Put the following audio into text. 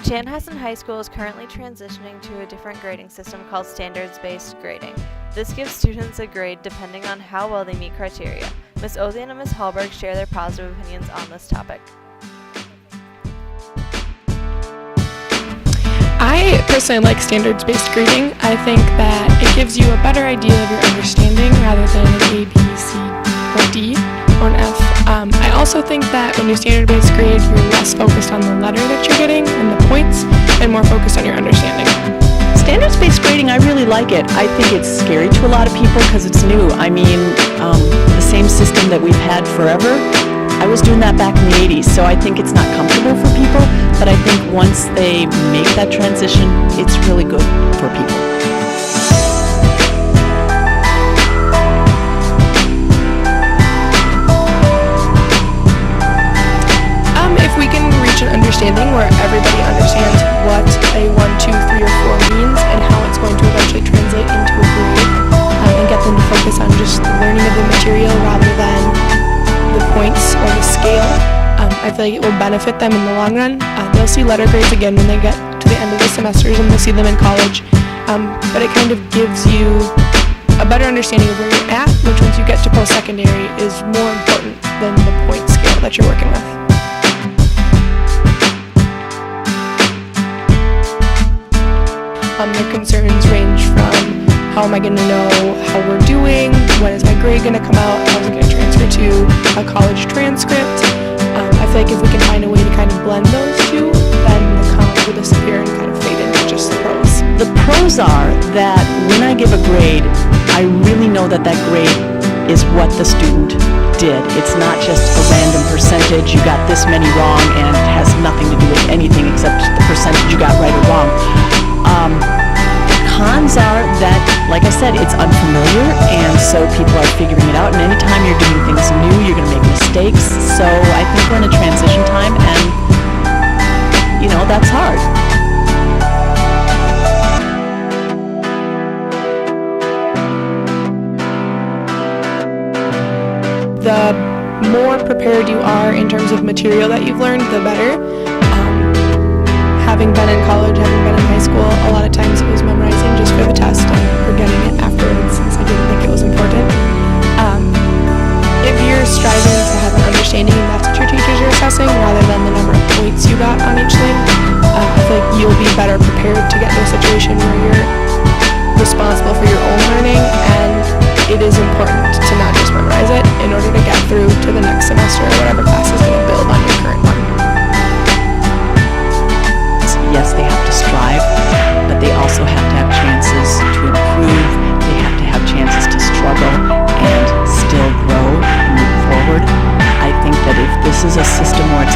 Chanhassen High School is currently transitioning to a different grading system called standards-based grading. This gives students a grade depending on how well they meet criteria. Ms. Othian and Ms. Hallberg share their positive opinions on this topic. I personally like standards-based grading. I think that it gives you a better idea of your understanding rather than an A, B, C, or D, or an F. I also think that when you standard-based grade, you're less focused on the letter that you're getting and the points, and more focused on your understanding. Standards-based grading, I really like it. I think it's scary to a lot of people because it's new. I mean, the same system that we've had forever. I was doing that back in the 80s, so I think it's not comfortable for people, but I think once they make that transition, it's really good for people. If we can reach an understanding where everybody understands what a 1, 2, 3, or 4 means and how it's going to eventually translate into a grade, and get them to focus on just the learning of the material rather than the points or the scale, I feel like it will benefit them in the long run. They'll see letter grades again when they get to the end of the semesters, and they'll see them in college, but it kind of gives you a better understanding of where you're at, which once you get to post-secondary is more important than the point scale that you're working with. Their concerns range from how am I going to know how we're doing, when is my grade going to come out, how is it going to transfer to a college transcript. I feel like if we can find a way to kind of blend those two, then the cons will disappear and kind of fade into just the pros. The pros are that when I give a grade, I really know that that grade is what the student did. It's not just a random percentage, you got this many wrong, and it has nothing to do with anything except the percentage you got right or wrong. Cons are that, like I said, it's unfamiliar, and so people are figuring it out, and anytime you're doing things new, you're going to make mistakes. So I think we're in a transition time, and, that's hard. The more prepared you are in terms of material that you've learned, the better. Having been in college, having been in high school, a lot of times it was memorizing just for the test and forgetting it afterwards since I didn't think it was important. If you're striving to have an understanding and that's what your teachers are assessing rather than the number of points you got on each thing, I feel like you'll be better prepared to get to a situation where you're responsible for your own learning, and it is important to not just memorize it in order to get through to the next semester or whatever class is going to build on your current one. Yes, they have to strive, but they also have to have chances to improve. They have to have chances to struggle and still grow and move forward. I think that if this is a system where it's